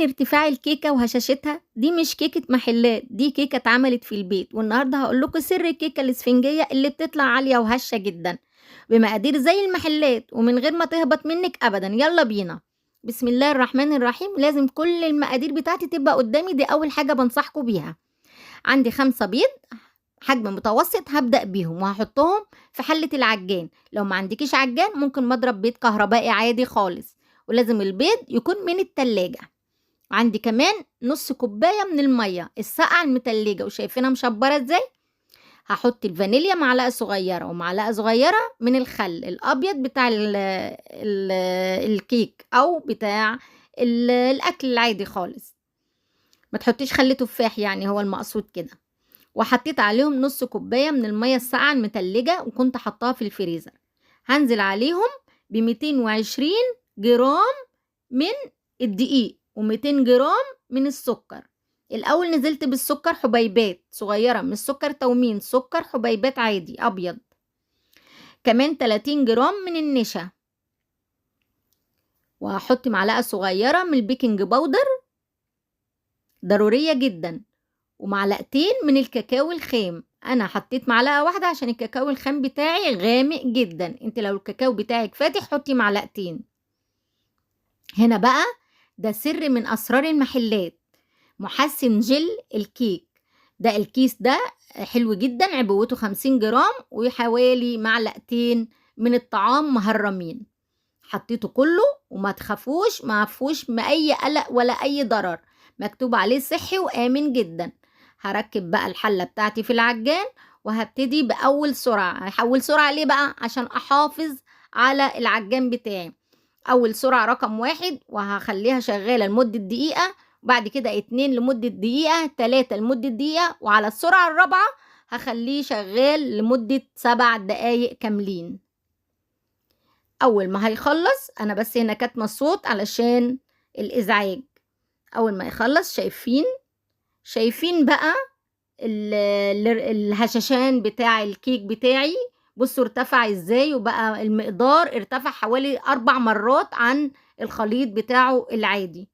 ارتفاع الكيكة وهشاشتها دي مش كيكة محلات، دي كيكة اتعملت في البيت، والنهارده هاقول لكم سر الكيكة الإسفنجية اللي بتطلع عالية وهشة جدًا، بمقادير زي المحلات ومن غير ما تهبط منِّك أبدًا، يالّا بينا. بسم الله الرحمن الرحيم، لازم كل المقادير بتاعتي تبقى قدامي، دي أول حاجة بانصحكم بيها. عندي 5 بيض حجم متوسط هابدأ بيهم وهاحطهم في حلة العجان، لو ما عندكيش عجان ممكن مضرب بيض كهربائي عادي خالص، ولازم البيض يكون من التلاجة. عندي كمان نص كوباية من المية الساقعة المتلجة وشايفينها مشبرة ازاي. هحط الفانيليا معلقة صغيرة ومعلقة صغيرة من الخل الأبيض بتاع ال الكيك أو بتاع الأكل العادي خالص، ما تحطيش خل تفاح يعني هو المقصود كده. وحطيت عليهم نص كوباية من المية الساقعة المتلجة وكنت حطاها في الفريزر. هنزل عليهم ب220 جرام من الدقيق و200 جرام من السكر. الأول نزلت بالسكر حبيبات صغيرة، مش سكر تومين، سكر حبيبات عادي أبيض. كمان 30 جرام من النشا، وهحط معلقة صغيرة من البيكنج باودر ضرورية جدا، ومعلقتين من الكاكاو الخام. انا حطيت معلقة واحدة عشان الكاكاو الخام بتاعي غامق جدا، انت لو الكاكاو بتاعك فاتح حطي معلقتين. هنا بقى ده سر من اسرار المحلات، محسن جل الكيك. ده الكيس ده حلو جدا، عبوته 50 جرام وحوالي معلقتين من الطعام مهرمين. حطيته كله وما تخافوش، ما فيهوش اي قلق ولا اي ضرر، مكتوب عليه صحي وآمن جدا. هركب بقى الحلة بتاعتي في العجان وهبتدي بأول سرعة. هحول سرعة ليه بقى؟ عشان أحافظ على العجان بتاعي. أول سرعة رقم 1 وهخليها شغالة لمدة دقيقة، وبعد كده 2 لمدة دقيقة، 3 لمدة دقيقة، وعلى السرعة الرابعة هخليه شغال لمدة 7 دقايق كاملين. أول ما هيخلص، أنا بس هنا كاتمة الصوت علشان الإزعاج. أول ما يخلص شايفين بقى الهشاشان بتاع الكيك بتاعي، بصوا ارتفع ازاي، وبقى المقدار ارتفع حوالي 4 مرات عن الخليط بتاعه العادي،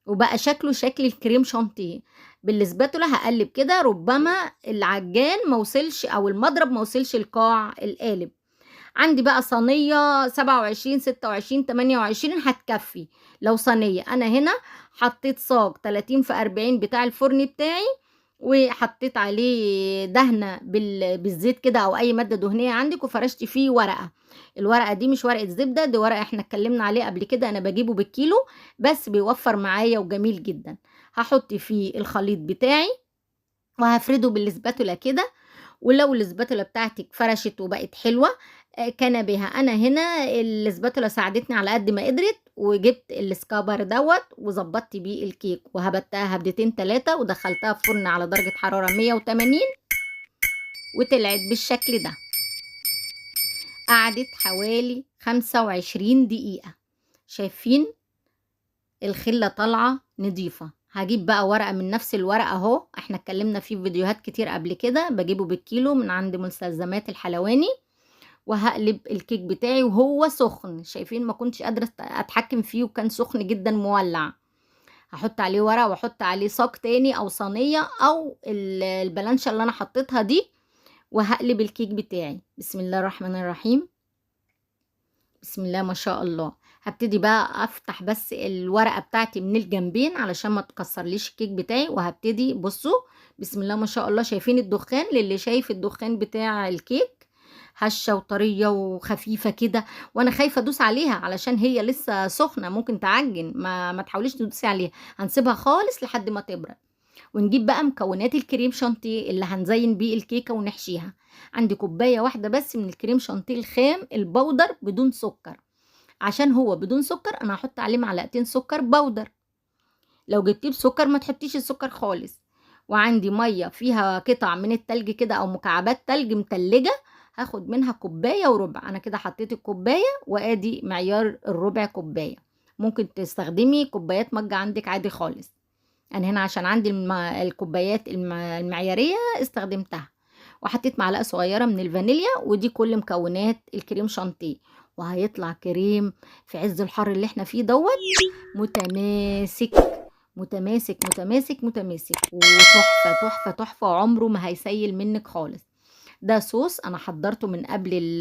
وبقى شكله شكل الكريم شانتيه. بالسباتولا هقلب كده، ربما العجان موصلش او المضرب موصلش لقاع القالب. عندي بقى صينية 27 26 28 هتكفي. لو صينية، انا هنا حطيت صاج 30 في 40 بتاع الفرن بتاعي، وحطيت عليه دهنة بالزيت كده او اي مادة دهنية عندك، وفرشت فيه ورقة. الورقة دي مش ورقة زبدة، دي ورقة احنا اتكلمنا عليه قبل كده، انا بجيبه بالكيلو بس بيوفر معايا وجميل جدا. هحط فيه الخليط بتاعي وهفرده بالسباتولا كده. ولو السباتولا بتاعتك فرشت وبقت حلوة كان بها. انا هنا السباتولا ساعدتني على قد ما قدرت، وجبت السكابر دوت وظبطت بيه الكيك وهبتها هبدتين 3 ودخلتها في فرن على درجة حرارة 180، وطلعت بالشكل ده. قعدت حوالي 25 دقيقة. شايفين الخلة طالعة نضيفة. هجيب بقى ورقة من نفس الورقة اهو، احنا اتكلمنا فيه في فيديوهات كتير قبل كده، بجيبه بالكيلو من عند مستلزمات الحلواني، وهقلب الكيك بتاعي وهو سخن. شايفين ما كنتش قادرة اتحكم فيه وكان سخن جدا مولع. هحط عليه ورق واحط عليه صاج تاني او صينية او البلانشة اللي انا حطيتها دي، وهقلب الكيك بتاعي. بسم الله الرحمن الرحيم، بسم الله ما شاء الله. هبتدي بقى افتح بس الورقة بتاعتي من الجنبين علشان ما تكسرليش الكيك بتاعي، وهبتدي بصوا بسم الله ما شاء الله. شايفين الدخان؟ للي شايف الدخان بتاع الكيك هشة وطرية وخفيفة كده، وانا خايفة ادوس عليها علشان هي لسه سخنة ممكن تعجن، ما تحاوليش تدوسي عليها، هنسيبها خالص لحد ما تبرد. ونجيب بقى مكونات الكريم شانتيه اللي هنزين بيه الكيكة ونحشيها. عندي كوباية واحدة بس من الكريم شانتيه الخام البودر بدون سكر، عشان هو بدون سكر انا هحط عليه معلقتين سكر بودر. لو جبتيه بسكر ما تحطيش السكر خالص. وعندي مية فيها قطع من التلج كده او مكعبات تلج متلجة، هاخد منها كوباية وربع. انا كده حطيت الكوباية وادي معيار الربع كوباية. ممكن تستخدمي كوبايات مج عندك عادي خالص، انا هنا عشان عندي الكوبايات المعيارية استخدمتها. وحطيت معلقة صغيرة من الفانيليا، ودي كل مكونات الكريم شانتيه. وهيطلع كريم في عز الحر اللي احنا فيه دوت متماسك متماسك، متماسك، متماسك، وتحفة، تحفة، تحفة، وعمره ما هيسيل منِّك خالص. ده صوص أنا حضّرته من قبل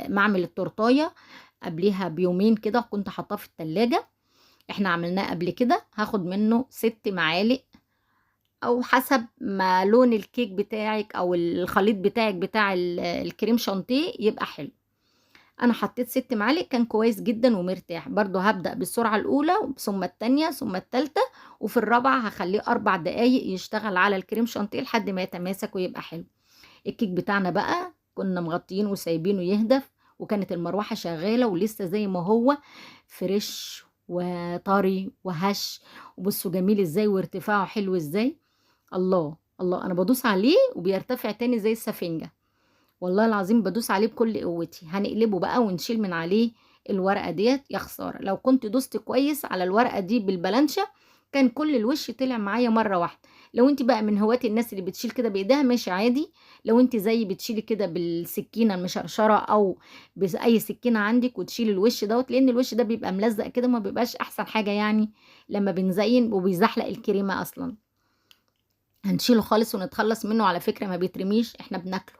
ما أعمل التورتاية، قبليها بيومين كده كنت حاطاه في التلاجة. إحنا عملناه قبل كده، هاخد منه 6 معالق أو حسب ما لون الكيك بتاعِك أو الخليط بتاعِك بتاع الكريم شانتيه يبقى حلو. أنا حطيت 6 معالق كان كويس جدًا ومرتاح، برضه هابدأ بالسرعة الأولى ثم التانية ثم التالتة، وفي الرابعة هاخلّيه 4 دقايق يشتغل على الكريم شانتيه لحد ما يتماسك ويبقى حلو. الكيك بتاعنا بقى كنا مغطيينه وسايبينه يهدى، وكانت المروحة شغالة ولسه زي ما هو فريش وطري وهش، وبصوا جميل ازاي وارتفاعه حلو ازاي. الله الله، انا بدوس عليه وبيرتفع تاني زي السفنجة، والله العظيم بدوس عليه بكل قوتي. هنقلبه بقى ونشيل من عليه الورقة ديت، يا خسارة لو كنت دوست كويس على الورقة دي بالبلانشة كان كل الوش طلع معايا مرة واحدة. لو انت بقى من هواة الناس اللي بتشيل كده بايديها ماشي عادي، لو انت زي بتشيلي كده بالسكينة المشرشرة او بأي سكينة عندك وتشيلي الوش دوت، لان الوش ده بيبقى ملزق كده ما بيبقاش احسن حاجة يعني لما بنزين وبيزحلق الكريمة اصلا. هنشيله خالص ونتخلص منه، على فكرة ما بيترميش، احنا بناكله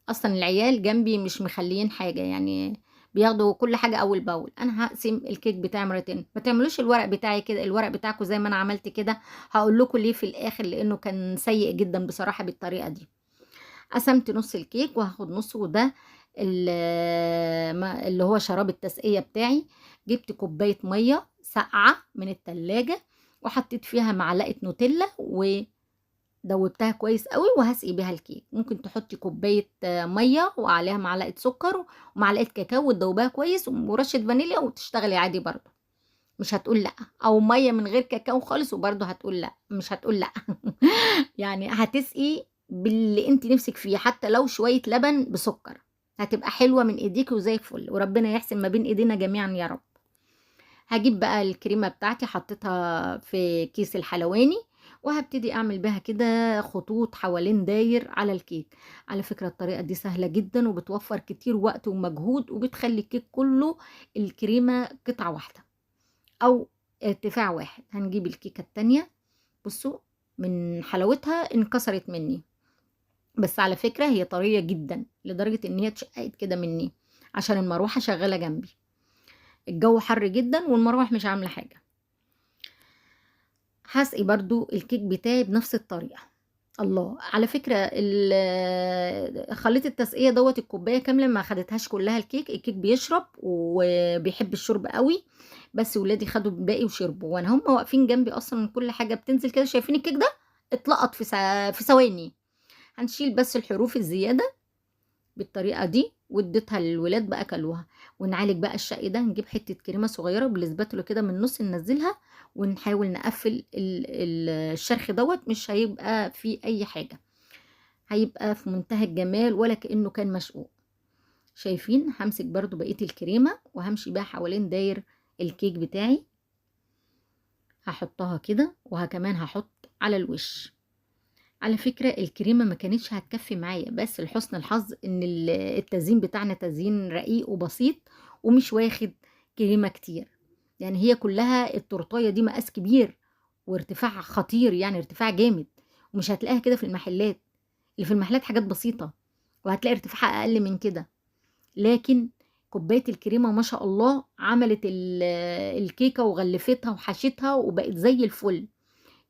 اصلا. العيال جنبي مش مخليين حاجه يعني، بياخدوا كل حاجه اول باول. انا هقسم الكيك بتاعي مرتين، ما تعملوش الورق بتاعي كده، الورق بتاعكم زي ما انا عملت كده. هقول لكم ليه في الاخر، لانه كان سيء جدا بصراحه بالطريقه دي. قسمت نص الكيك وهاخد نصه، وده اللي هو شراب التسقيه بتاعي. جبت كوبايه ميه ساقعه من التلاجة وحطيت فيها معلقه نوتيلا دوبتها كويس قوي وهسقي بيها الكيك. ممكن تحطي كوبايه ميه وعليها معلقه سكر ومعلقه كاكاو وتدوبها كويس ورشه فانيليا وتشتغلي عادي برضه، مش هتقول لا. او ميه من غير كاكاو خالص وبرضه هتقول لا، مش هتقول لا. يعني هتسقي باللي انت نفسك فيه، حتى لو شويه لبن بسكر هتبقى حلوه من ايديكي وزي الفل، وربنا يحسن ما بين ايدينا جميعا يا رب. هجيب بقى الكريمة بتاعتي حطيتها في كيس الحلواني، وهبتدي اعمل بها كده خطوط حوالين داير على الكيك. على فكرة الطريقة دي سهلة جدا وبتوفر كتير وقت ومجهود، وبتخلي الكيك كله الكريمة قطعة واحدة او ارتفاع واحد. هنجيب الكيكة التانية، بصوا من حلاوتها انكسرت مني، بس على فكرة هي طرية جدا لدرجة ان هي اتشققت كده مني عشان المروحة شغالة جنبي. الجو حر جدا والمراوح مش عاملة حاجة. هاسقي برضو الكيك بتاعي بنفس الطريقة. الله، على فكرة خليط التسقية دوت الكوباية كاملة ما خدتهاش كلها الكيك بيشرب وبيحب الشرب قوي، بس ولادي خدوا الباقي وشربوا، وانا هم واقفين جنبي اصلا كل حاجة بتنزل كده. شايفين الكيك ده اتلقط في ثواني. هنشيل بس الحروف الزيادة بالطريقة دي واديتها للولاد بقى كلوها. ونعالج بقى الشقي ده، نجيب حتة كريمة صغيرة بالسباتولا كده من النص ننزلها ونحاول نقفل الشرخ دوت، مش هيبقى فيه اي حاجة، هيبقى في منتهى الجمال ولا كأنه كان مشقوق. شايفين؟ همسك برضو بقية الكريمة وهمشي بقى حوالين داير الكيك بتاعي، هحطها كده وكمان هحط على الوش. على فكرة الكريمة ما كانتش هتكفي معايا، بس لحسن الحظ ان التزيين بتاعنا تزيين رقيق وبسيط ومش واخد كريمة كتير. يعني هي كلها التورتاية دي مقاس كبير وارتفاع خطير، يعني ارتفاع جامد، ومش هتلاقيها كده في المحلات. اللي في المحلات حاجات بسيطة وهتلاقي ارتفاعها اقل من كده، لكن كوباية الكريمة ما شاء الله عملت الكيكة وغلفتها وحشتها وبقت زي الفل.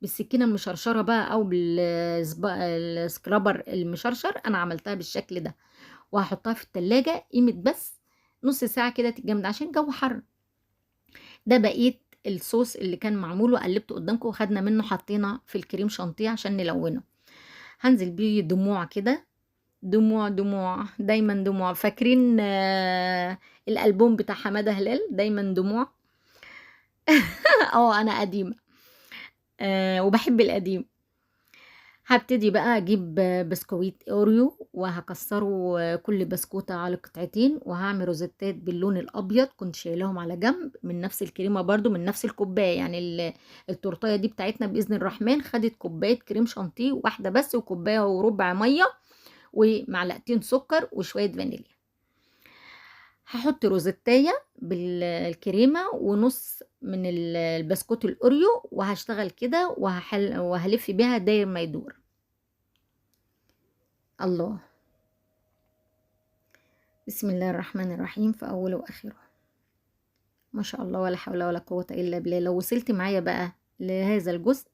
بالسكينة المشرشرة بقى او بالسكرابر المشرشر انا عملتها بالشكل ده، وهحطها في التلاجة قيمة بس نص ساعة كده تتجمد عشان الجو حر. ده بقيت الصوص اللي كان معمول وقلبته قدامكم وخدنا منه حطينا في الكريم شانتيه عشان نلونه. هنزل بيه دموع كده، دموع دموع دايما دموع. فاكرين الألبوم بتاع حمادة هلال دايما دموع؟ اه انا قديمة وبحب القديم. هبتدي بقى اجيب بسكويت اوريو وهكسره كل بسكوتة على قطعتين، وهعمل روزيتات باللون الابيض كنت شايلهم على جنب من نفس الكريمة برضو من نفس الكوباية. يعني التورتاية دي بتاعتنا بإذن الرحمن خدت كوباية كريم شانتيه واحدة بس وكوباية وربع مية ومعلقتين سكر وشوية فانيليا. هاحط روزيتاية بالكريمة ونص من البسكوت الأوريو، وهاشتغل كده وهلف بيها داير ما يدور. الله. بسم الله الرحمن الرحيم في أوله وآخره. ما شاء الله، ولا حول ولا قوة إلا بالله. لو وصلت معايا بقى لهذا الجزء،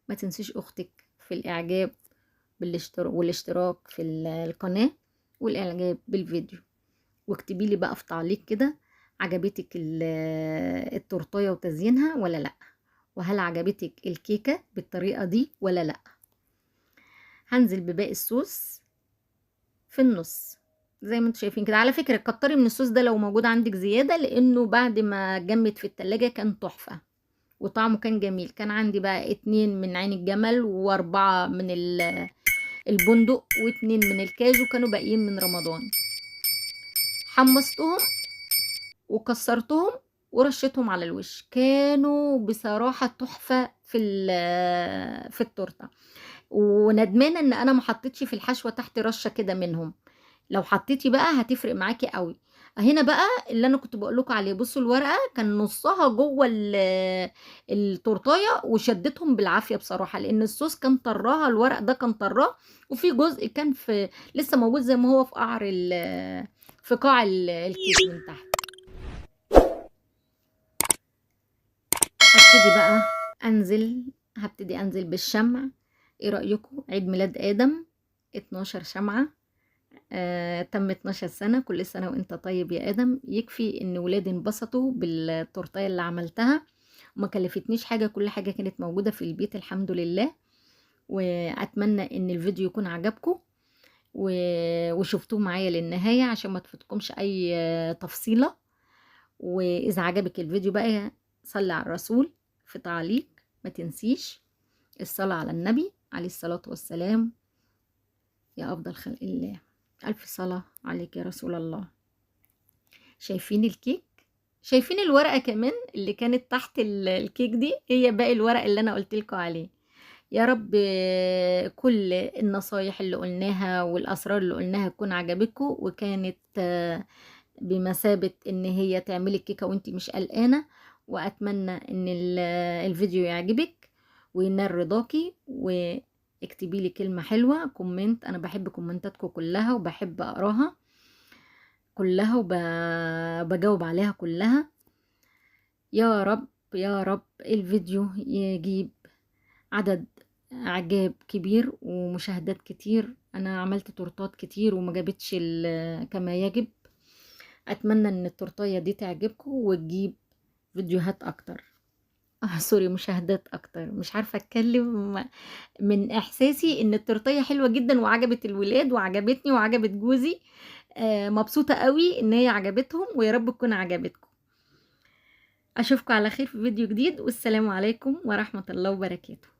ما تنسيش أختك في الإعجاب والاشتراك في القناة، والإعجاب بالفيديو، واكتبي لي بقى في تعليق كده عجبتك التورتايه وتزيينها ولا لا، وهل عجبتك الكيكه بالطريقه دي ولا لا. هنزل بباقي الصوص في النص زي ما انتم شايفين كده. على فكره كتري من الصوص ده لو موجود عندك زياده، لانه بعد ما جمد في التلاجة كان تحفه وطعمه كان جميل. كان عندي بقى 2 من عين الجمل، و4 من البندق، و2 من الكاجو، كانوا باقيين من رمضان. حمصتهم وكسرتهم ورشيتهم على الوش، كانوا بصراحة تحفة في التورته. وندمانه ان انا ما حطيتش في الحشوه تحت رشه كده منهم. لو حطيتي بقى هتفرق معاكي قوي. هنا بقى اللي انا كنت بقول لكم عليه، بصوا الورقه كان نصها جوه التورتايه، وشدتهم بالعافيه بصراحه، لان الصوص كان طراها، الورق ده كان طراه، وفي جزء كان لسه موجود زي ما هو في قعر في قاع الكيس من تحت. هبتدي انزل بالشمع. ايه رأيكم؟ عيد ميلاد ادم، 12 شمعة. تم 12 سنة. كل سنة وانت طيب يا ادم. يكفي ان ولادي انبسطوا بالتورتايه اللي عملتها، وما كلفتنيش حاجة، كل حاجة كانت موجودة في البيت الحمد لله. واتمنى ان الفيديو يكون عجبكم وشفتوه معايا للنهاية عشان ما تفوتكمش اي تفصيلة. واذا عجبك الفيديو بقى، صلي على الرسول في تعليق، ما تنسيش الصلاة على النبي عليه الصلاة والسلام. يا أفضل خلق الله، ألف صلاة عليك يا رسول الله. شايفين الكيك؟ شايفين الورقة كمان اللي كانت تحت الكيك دي؟ هي باقي الورق اللي أنا قلتلكوا عليه. يا رب كل النصايح اللي قلناها والأسرار اللي قلناها تكون عجبتكم، وكانت بمثابة ان هي تعملي الكيكة وانتي مش قلقانة. واتمنى ان الفيديو يعجبك وينال رضاكي، واكتبي لي كلمة حلوة، كومنت. انا بحب كومنتاتكم كلها وبحب اقراها كلها وبجاوب عليها كلها. يا رب يا رب الفيديو يجيب عدد اعجاب كبير ومشاهدات كتير. انا عملت تورتات كتير وما جابتش كما يجب. اتمنى ان التورتايه دي تعجبكم وتجيب فيديوهات اكتر، سوري، مشاهدات اكتر. مش عارفه اتكلم من احساسي ان التورتايه حلوه جدا وعجبت الولاد وعجبتني وعجبت جوزي. مبسوطه قوي ان هي عجبتهم، ويا رب تكون عجبتكم. اشوفكم على خير في فيديو جديد، والسلام عليكم ورحمه الله وبركاته.